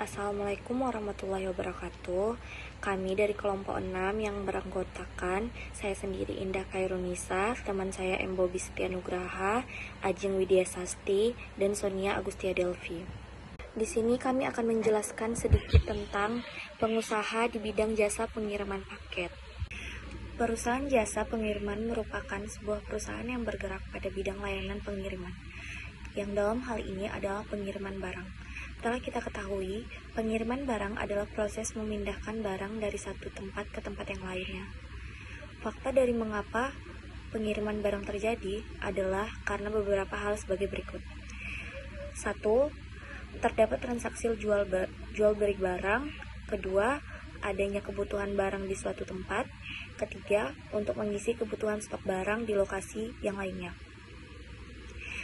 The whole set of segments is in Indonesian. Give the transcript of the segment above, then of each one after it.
Assalamualaikum warahmatullahi wabarakatuh. Kami dari kelompok 6 yang beranggotakan saya sendiri Indah Kairunisa, teman saya Bobi Setianugraha, Ajeng Widya Sasti, dan Sonia Agustia Delvi. Di sini kami akan menjelaskan sedikit tentang pengusaha di bidang jasa pengiriman paket. Perusahaan jasa pengiriman merupakan sebuah perusahaan yang bergerak pada bidang layanan pengiriman, yang dalam hal ini adalah pengiriman barang. Telah kita ketahui, pengiriman barang adalah proses memindahkan barang dari satu tempat ke tempat yang lainnya. Fakta dari mengapa pengiriman barang terjadi adalah karena beberapa hal sebagai berikut. 1. Terdapat transaksi jual beli barang. Kedua, adanya kebutuhan barang di suatu tempat. Ketiga, untuk mengisi kebutuhan stok barang di lokasi yang lainnya.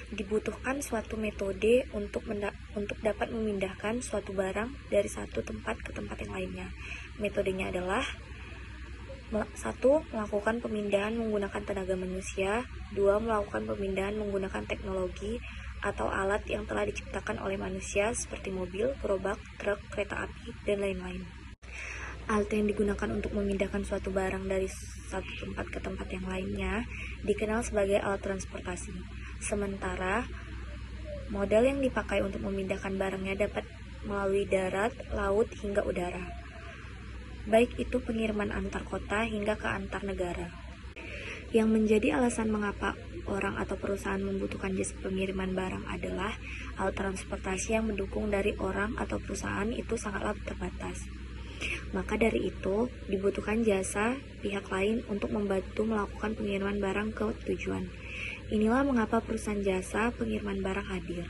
Dibutuhkan suatu metode untuk dapat memindahkan suatu barang dari satu tempat ke tempat yang lainnya. Metodenya adalah 1. Melakukan pemindahan menggunakan tenaga manusia. 2. Melakukan pemindahan menggunakan teknologi atau alat yang telah diciptakan oleh manusia seperti mobil, gerobak, truk, kereta api, dan lain-lain. Alat yang digunakan untuk memindahkan suatu barang dari satu tempat ke tempat yang lainnya dikenal sebagai alat transportasi. Sementara, modal yang dipakai untuk memindahkan barangnya dapat melalui darat, laut, hingga udara. Baik itu pengiriman antar kota hingga ke antar negara. Yang menjadi alasan mengapa orang atau perusahaan membutuhkan jasa pengiriman barang adalah alat transportasi yang mendukung dari orang atau perusahaan itu sangatlah terbatas. Maka dari itu, dibutuhkan jasa pihak lain untuk membantu melakukan pengiriman barang ke tujuan. Inilah mengapa perusahaan jasa pengiriman barang hadir.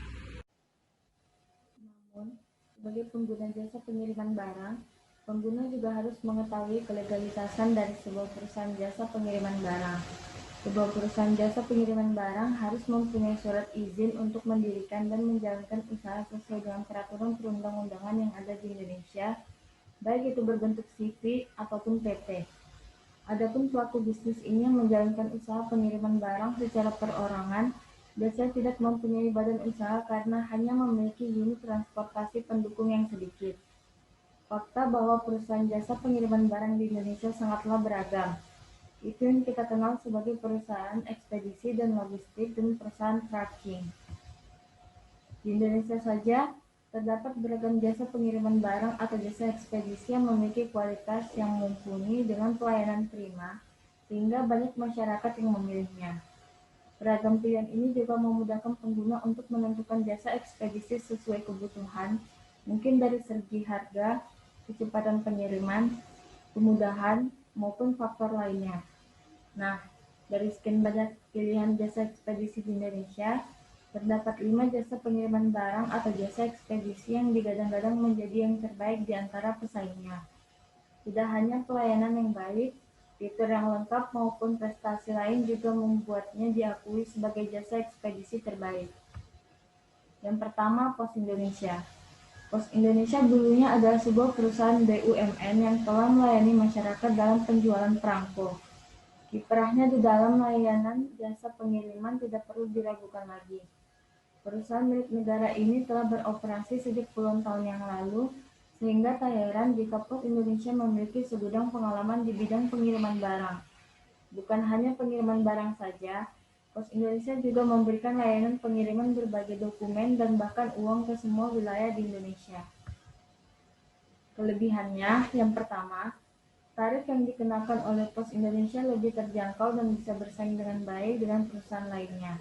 Namun, sebagai pengguna jasa pengiriman barang, pengguna juga harus mengetahui kelegalitasan dari sebuah perusahaan jasa pengiriman barang. Sebuah perusahaan jasa pengiriman barang harus mempunyai surat izin untuk mendirikan dan menjalankan usaha sesuai dengan peraturan perundang-undangan yang ada di Indonesia, baik itu berbentuk CV ataupun PT. Adapun pelaku bisnis ini yang menjalankan usaha pengiriman barang secara perorangan biasanya tidak mempunyai badan usaha karena hanya memiliki unit transportasi pendukung yang sedikit. Fakta bahwa perusahaan jasa pengiriman barang di Indonesia sangatlah beragam. Itu yang kita kenal sebagai perusahaan ekspedisi dan logistik dan perusahaan tracking. Di Indonesia saja, terdapat beragam jasa pengiriman barang atau jasa ekspedisi yang memiliki kualitas yang mumpuni dengan pelayanan prima, sehingga banyak masyarakat yang memilihnya. Beragam pilihan ini juga memudahkan pengguna untuk menentukan jasa ekspedisi sesuai kebutuhan, mungkin dari segi harga, kecepatan pengiriman, kemudahan, maupun faktor lainnya. Nah, dari sekian banyak pilihan jasa ekspedisi di Indonesia, terdapat 5 jasa pengiriman barang atau jasa ekspedisi yang digadang-gadang menjadi yang terbaik di antara pesaingnya. Tidak hanya pelayanan yang baik, fitur yang lengkap maupun prestasi lain juga membuatnya diakui sebagai jasa ekspedisi terbaik. Yang pertama, Pos Indonesia. Pos Indonesia dulunya adalah sebuah perusahaan BUMN yang telah melayani masyarakat dalam penjualan perangko. Kiprahnya di dalam layanan jasa pengiriman tidak perlu diragukan lagi. Perusahaan milik negara ini telah beroperasi sejak puluhan tahun yang lalu, sehingga tak heran jika Pos Indonesia memiliki segudang pengalaman di bidang pengiriman barang. Bukan hanya pengiriman barang saja, Pos Indonesia juga memberikan layanan pengiriman berbagai dokumen dan bahkan uang ke semua wilayah di Indonesia. Kelebihannya, yang pertama, tarif yang dikenakan oleh Pos Indonesia lebih terjangkau dan bisa bersaing dengan baik dengan perusahaan lainnya.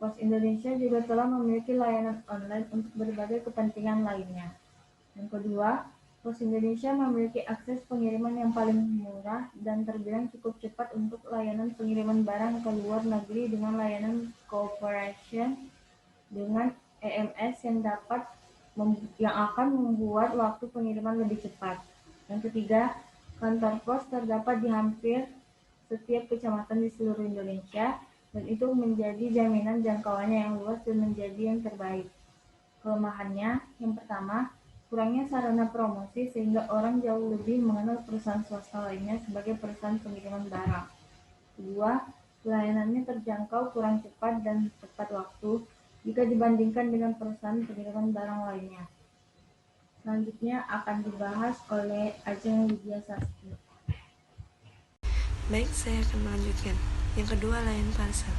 Pos Indonesia juga telah memiliki layanan online untuk berbagai kepentingan lainnya. Yang kedua, Pos Indonesia memiliki akses pengiriman yang paling murah dan terbilang cukup cepat untuk layanan pengiriman barang ke luar negeri dengan layanan cooperation dengan EMS yang akan membuat waktu pengiriman lebih cepat. Yang ketiga, kantor pos terdapat di hampir setiap kecamatan di seluruh Indonesia, dan itu menjadi jaminan jangkauannya yang luas dan menjadi yang terbaik. Kelemahannya, yang pertama, kurangnya sarana promosi sehingga orang jauh lebih mengenal perusahaan swasta lainnya sebagai perusahaan pengiriman barang. Kedua, pelayanannya terjangkau, kurang cepat, dan tepat waktu jika dibandingkan dengan perusahaan pengiriman barang lainnya. Selanjutnya akan dibahas oleh Ajeng Widya Sasti. Baik, saya akan melanjutkan. Yang kedua, layan parcel.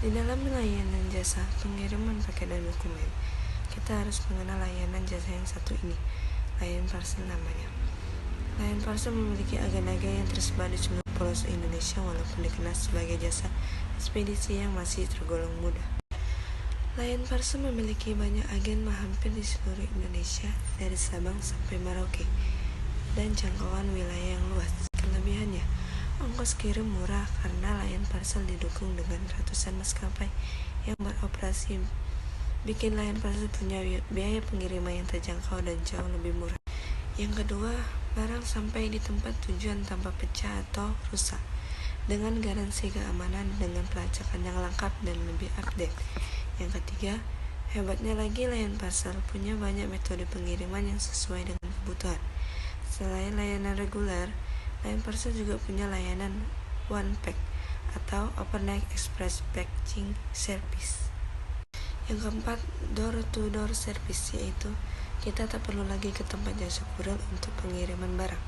Di dalam layanan jasa pengiriman paket dan dokumen, kita harus mengenal layanan jasa yang satu ini, layan parcel namanya. Layan parcel memiliki agen-agen yang tersebar di seluruh pulau Indonesia walaupun dikenal sebagai jasa ekspedisi yang masih tergolong mudah. Layan parcel memiliki banyak agen hampir di seluruh Indonesia dari Sabang sampai Merauke dan jangkauan wilayah yang luas. Kelebihannya, ongkos kirim murah karena layan parcel didukung dengan ratusan maskapai yang beroperasi, bikin layan parcel punya biaya pengiriman yang terjangkau dan jauh lebih murah. Yang kedua, barang sampai di tempat tujuan tanpa pecah atau rusak, dengan garansi keamanan dengan pelacakan yang lengkap dan lebih update. Yang ketiga, hebatnya lagi layan parcel punya banyak metode pengiriman yang sesuai dengan kebutuhan. Selain layanan reguler, layan parcel juga punya layanan one pack atau overnight express packaging service. Yang keempat, door-to-door service, yaitu kita tak perlu lagi ke tempat jasa kurir untuk pengiriman barang,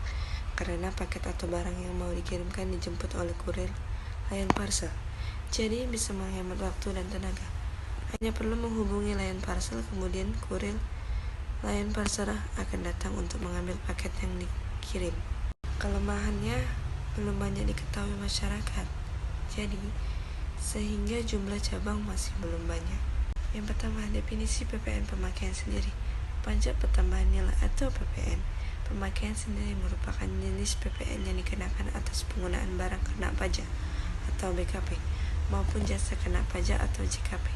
karena paket atau barang yang mau dikirimkan dijemput oleh kurir layan parcel. Jadi bisa menghemat waktu dan tenaga. Hanya perlu menghubungi layan parcel, kemudian kurir layan parcel akan datang untuk mengambil paket yang dikirim. Kelemahannya belum banyak diketahui masyarakat, jadi sehingga jumlah cabang masih belum banyak. Yang pertama, definisi PPN pemakaian sendiri. Pajak pertambahan nilai atau PPN. Pemakaian sendiri merupakan jenis PPN yang dikenakan atas penggunaan barang kena pajak atau BKP maupun jasa kena pajak atau JKP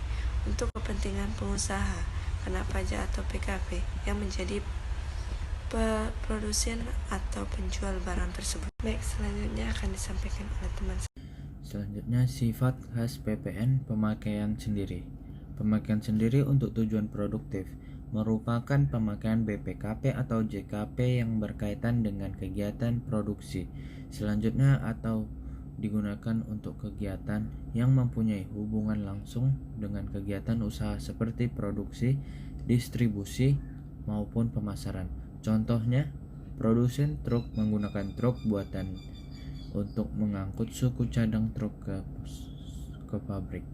untuk kepentingan pengusaha kena pajak atau PKP yang menjadi produsen atau penjual barang tersebut. Baik, selanjutnya akan disampaikan oleh teman saya. Selanjutnya, sifat khas PPN pemakaian sendiri. Pemakaian sendiri untuk tujuan produktif merupakan pemakaian BPKP atau JKP yang berkaitan dengan kegiatan produksi. Selanjutnya, atau digunakan untuk kegiatan yang mempunyai hubungan langsung dengan kegiatan usaha seperti produksi, distribusi, maupun pemasaran. Contohnya, produsen truk menggunakan truk buatan untuk mengangkut suku cadang truk ke pabrik.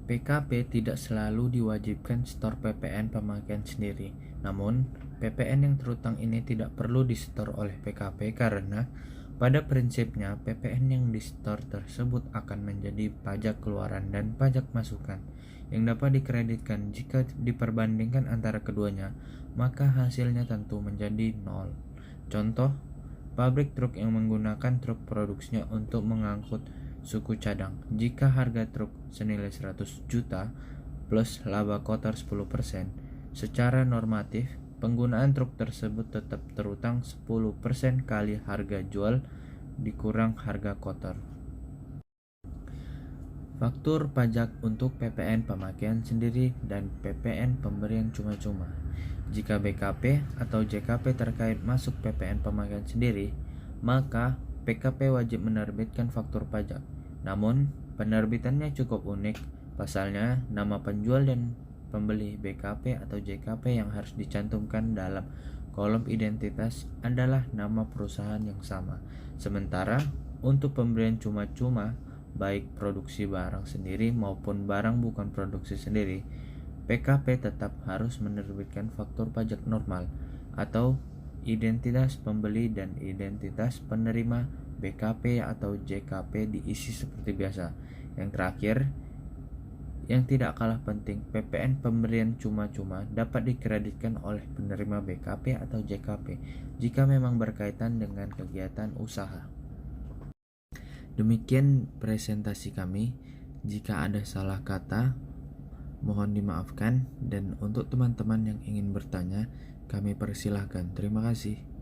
PKP tidak selalu diwajibkan setor PPN pemakaian sendiri. Namun, PPN yang terutang ini tidak perlu disetor oleh PKP karena pada prinsipnya PPN yang disetor tersebut akan menjadi pajak keluaran dan pajak masukan yang dapat dikreditkan. Jika diperbandingkan antara keduanya, maka hasilnya tentu menjadi nol. Contoh, pabrik truk yang menggunakan truk produksinya untuk mengangkut suku cadang. Jika harga truk senilai 100 juta plus laba kotor 10%, secara normatif penggunaan truk tersebut tetap terutang 10% kali harga jual dikurang harga kotor. Faktur pajak untuk PPN pemakaian sendiri dan PPN pemberian cuma-cuma. Jika BKP atau JKP terkait masuk PPN pemakaian sendiri, maka PKP wajib menerbitkan faktur pajak. Namun, penerbitannya cukup unik. Pasalnya, nama penjual dan pembeli BKP atau JKP yang harus dicantumkan dalam kolom identitas adalah nama perusahaan yang sama. Sementara, untuk pemberian cuma-cuma, baik produksi barang sendiri maupun barang bukan produksi sendiri, PKP tetap harus menerbitkan faktur pajak normal atau identitas pembeli dan identitas penerima BKP atau JKP diisi seperti biasa. Yang terakhir, yang tidak kalah penting, PPN pemberian cuma-cuma dapat dikreditkan oleh penerima BKP atau JKP jika memang berkaitan dengan kegiatan usaha. Demikian presentasi kami. Jika ada salah kata, mohon dimaafkan, dan untuk teman-teman yang ingin bertanya, kami persilahkan. Terima kasih.